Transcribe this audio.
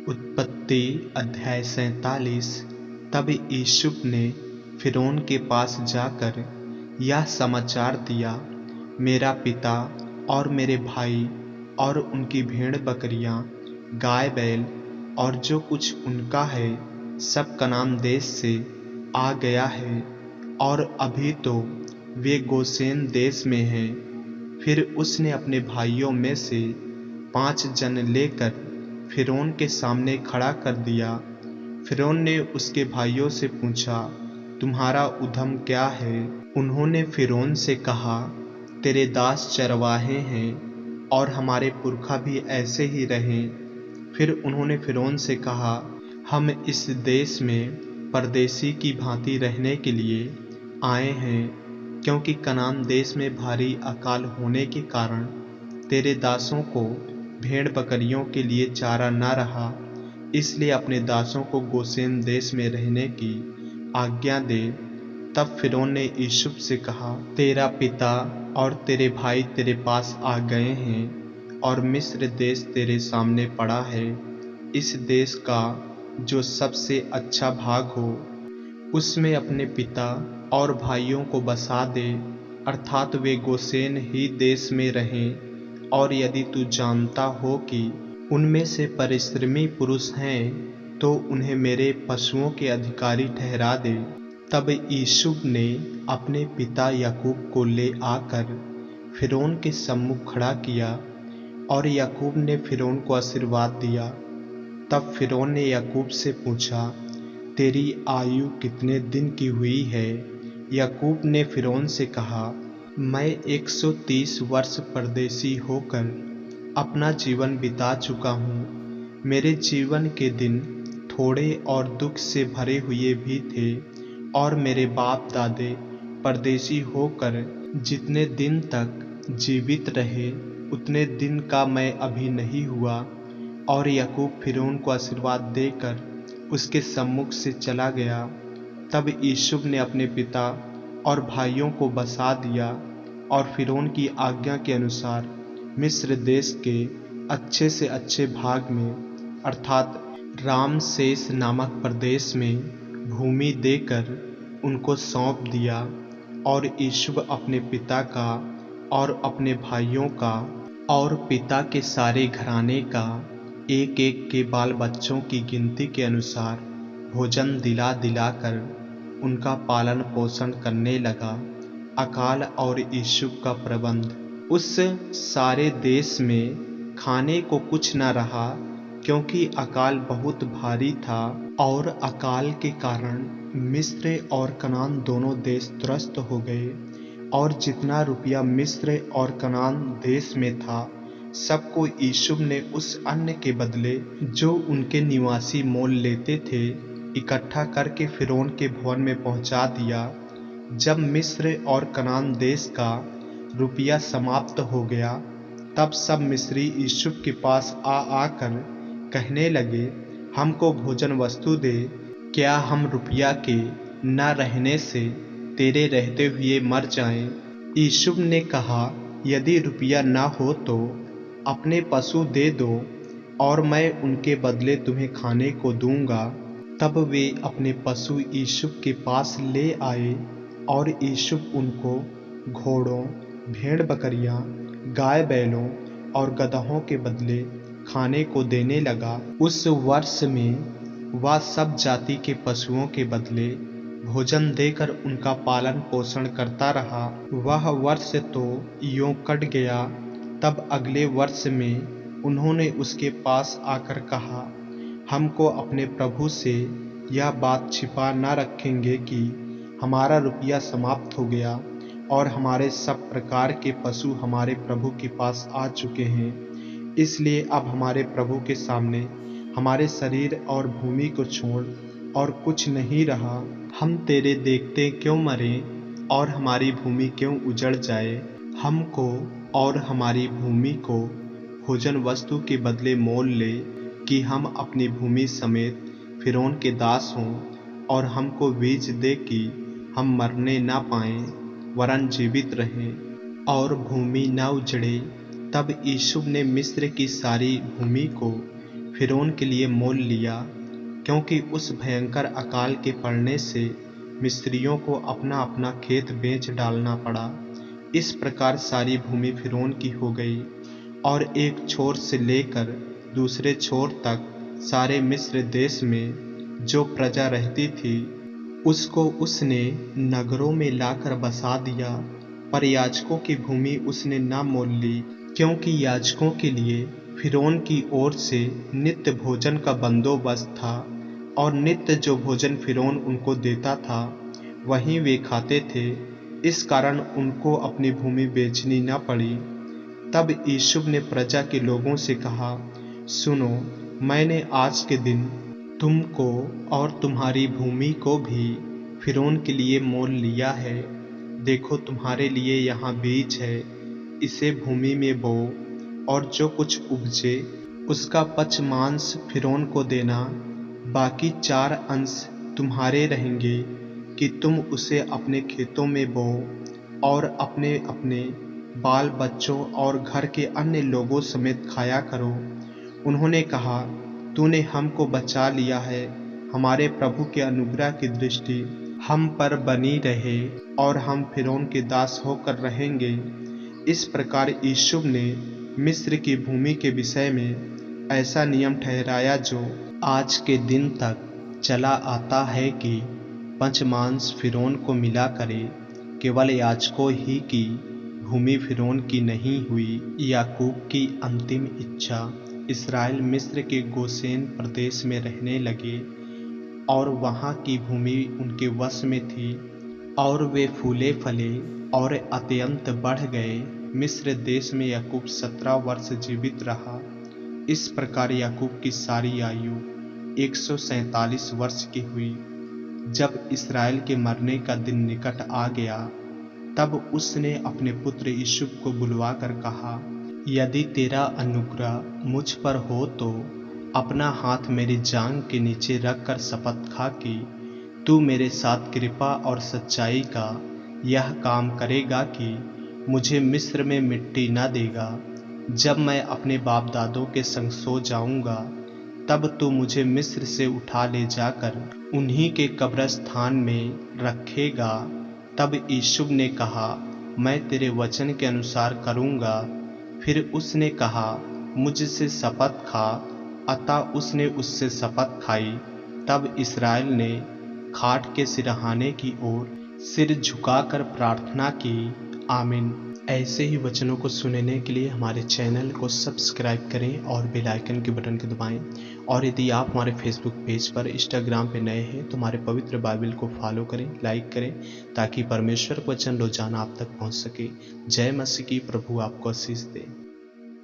उत्पत्ति अध्याय 47। तब यूसुफ ने फिरौन के पास जाकर यह समाचार दिया, मेरा पिता और मेरे भाई और उनकी भेड़ बकरियां, गाय बैल और जो कुछ उनका है सब कनान देश से आ गया है, और अभी तो वे गोशेन देश में हैं। फिर उसने अपने भाइयों में से 5 जन लेकर फिरौन के सामने खड़ा कर दिया। फिरौन ने उसके भाइयों से पूछा, तुम्हारा उद्यम क्या है? उन्होंने फिरौन से कहा, तेरे दास चरवाहे हैं और हमारे पुरखा भी ऐसे ही रहे। फिर उन्होंने फिरौन से कहा, हम इस देश में परदेशी की भांति रहने के लिए आए हैं, क्योंकि कनान देश में भारी अकाल होने के कारण तेरे दासों को भेड़ बकरियों के लिए चारा न रहा, इसलिए अपने दासों को गोशेन देश में रहने की आज्ञा दे। तब फिरौन ने यूसुफ से कहा, तेरा पिता और तेरे भाई तेरे पास आ गए हैं और मिस्र देश तेरे सामने पड़ा है। इस देश का जो सबसे अच्छा भाग हो उसमें अपने पिता और भाइयों को बसा दे, अर्थात वे गोशेन ही देश में रहें। और यदि तू जानता हो कि उनमें से परिश्रमी पुरुष हैं, तो उन्हें मेरे पशुओं के अधिकारी ठहरा दे। तब यूसुफ ने अपने पिता याकूब को ले आकर फिरौन के सम्मुख खड़ा किया, और याकूब ने फिरौन को आशीर्वाद दिया। तब फिरौन ने याकूब से पूछा, तेरी आयु कितने दिन की हुई है? याकूब ने फिरौन से कहा, मैं 130 वर्ष परदेशी होकर अपना जीवन बिता चुका हूँ। मेरे जीवन के दिन थोड़े और दुख से भरे हुए भी थे, और मेरे बाप दादे परदेशी होकर जितने दिन तक जीवित रहे उतने दिन का मैं अभी नहीं हुआ। और याकूब फिरौन को आशीर्वाद देकर उसके सम्मुख से चला गया। तब यूसुफ ने अपने पिता और भाइयों को बसा दिया, और फिरौन की आज्ञा के अनुसार मिस्र देश के अच्छे से अच्छे भाग में, अर्थात रामसेस नामक प्रदेश में भूमि देकर उनको सौंप दिया। और यूसुफ अपने पिता का और अपने भाइयों का और पिता के सारे घराने का एक एक के बाल बच्चों की गिनती के अनुसार भोजन दिला दिलाकर उनका पालन पोषण करने लगा। अकाल और यूसुफ का प्रबंध। उस सारे देश में खाने को कुछ न रहा, क्योंकि अकाल बहुत भारी था, और अकाल के कारण मिस्र और कनान दोनों देश त्रस्त हो गए। और जितना रुपया मिस्र और कनान देश में था सबको यूसुफ ने उस अन्न के बदले जो उनके निवासी मोल लेते थे इकट्ठा करके फिरौन के भवन में पहुंचा दिया। जब मिस्र और कनान देश का रुपया समाप्त हो गया, तब सब मिस्री यूसुफ के पास आकर कहने लगे, हमको भोजन वस्तु दे, क्या हम रुपया के न रहने से तेरे रहते हुए मर जाएं? यूसुफ ने कहा, यदि रुपया न हो तो अपने पशु दे दो, और मैं उनके बदले तुम्हें खाने को दूंगा। तब वे अपने पशु यूसुफ के पास ले आए, और यूसुफ उनको घोड़ों, भेड़ बकरियां, गाय बैलों और गदहों के बदले खाने को देने लगा। उस वर्ष में वह सब जाति के पशुओं के बदले भोजन देकर उनका पालन पोषण करता रहा। वह वर्ष तो यूं कट गया। तब अगले वर्ष में उन्होंने उसके पास आकर कहा, हमको अपने प्रभु से यह बात छिपा न रखेंगे कि हमारा रुपया समाप्त हो गया, और हमारे सब प्रकार के पशु हमारे प्रभु के पास आ चुके हैं। इसलिए अब हमारे प्रभु के सामने हमारे शरीर और भूमि को छोड़ और कुछ नहीं रहा। हम तेरे देखते क्यों मरें और हमारी भूमि क्यों उजड़ जाए? हमको और हमारी भूमि को भोजन वस्तु के बदले मोल ले, कि हम अपनी भूमि समेत फिरौन के दास हों, और हमको बीज दे कि हम मरने न पाएं, वरन जीवित रहें और भूमि न उजड़े। तब यूसुफ ने मिस्र की सारी भूमि को फिरौन के लिए मोल लिया, क्योंकि उस भयंकर अकाल के पड़ने से मिस्रियों को अपना अपना खेत बेच डालना पड़ा। इस प्रकार सारी भूमि फिरौन की हो गई, और एक छोर से लेकर दूसरे छोर तक सारे मिस्र देश में जो प्रजा रहती थी उसको उसने नगरों में लाकर बसा दिया। पर याजकों की भूमि उसने न मोल ली, क्योंकि याजकों के लिए फिरौन की ओर से नित्य भोजन का बंदोबस्त था, और नित्य जो भोजन फिरौन उनको देता था वहीं वे खाते थे। इस कारण उनको अपनी भूमि बेचनी न पड़ी। तब यूसुफ ने प्रजा के लोगों से कहा, सुनो, मैंने आज के दिन तुमको और तुम्हारी भूमि को भी फिरौन के लिए मोल लिया है। देखो, तुम्हारे लिए यहाँ बीज है, इसे भूमि में बो, और जो कुछ उपजे उसका पचमांश फिरौन को देना। बाकी 4 अंश तुम्हारे रहेंगे कि तुम उसे अपने खेतों में बो और अपने अपने बाल बच्चों और घर के अन्य लोगों समेत खाया करो। उन्होंने कहा, तूने हमको बचा लिया है। हमारे प्रभु के अनुग्रह की दृष्टि हम पर बनी रहे, और हम फिरौन के दास होकर रहेंगे। इस प्रकार यूसुफ ने मिस्र की भूमि के विषय में ऐसा नियम ठहराया जो आज के दिन तक चला आता है कि पंचमांश फिरौन को मिला करे। केवल याजकों ही की भूमि फिरौन की नहीं हुई। याकूब की अंतिम इच्छा। इस्राएल मिस्र के गोशेन प्रदेश में रहने लगे, और वहाँ की भूमि उनके वश में थी, और वे फूले फले और अत्यंत बढ़ गए। मिस्र देश में याकूब 17 वर्ष जीवित रहा। इस प्रकार याकूब की सारी आयु 147 वर्ष की हुई। जब इस्राएल के मरने का दिन निकट आ गया, तब उसने अपने पुत्र यूसुफ को बुलवाकर कहा, यदि तेरा अनुग्रह मुझ पर हो तो अपना हाथ मेरी जांघ के नीचे रखकर शपथ खा कि तू मेरे साथ कृपा और सच्चाई का यह काम करेगा कि मुझे मिस्र में मिट्टी न देगा। जब मैं अपने बाप दादों के संग सो जाऊंगा, तब तू मुझे मिस्र से उठा ले जाकर उन्हीं के कब्रस्थान में रखेगा। तब यूसुफ ने कहा, मैं तेरे वचन के अनुसार करूंगा। फिर उसने कहा, मुझसे शपथ खा। अतः उसने उससे शपथ खाई। तब इस्राएल ने खाट के सिरहाने की ओर सिर झुकाकर प्रार्थना की, आमीन। ऐसे ही वचनों को सुनने के लिए हमारे चैनल को सब्सक्राइब करें और बेल आइकन के बटन को दबाएं। और यदि आप हमारे फेसबुक पेज पर, इंस्टाग्राम पे नए हैं तो हमारे पवित्र बाइबल को फॉलो करें, लाइक करें, ताकि परमेश्वर का वचन रोजाना आप तक पहुंच सके। जय मसीह की। प्रभु आपको आशीष दे।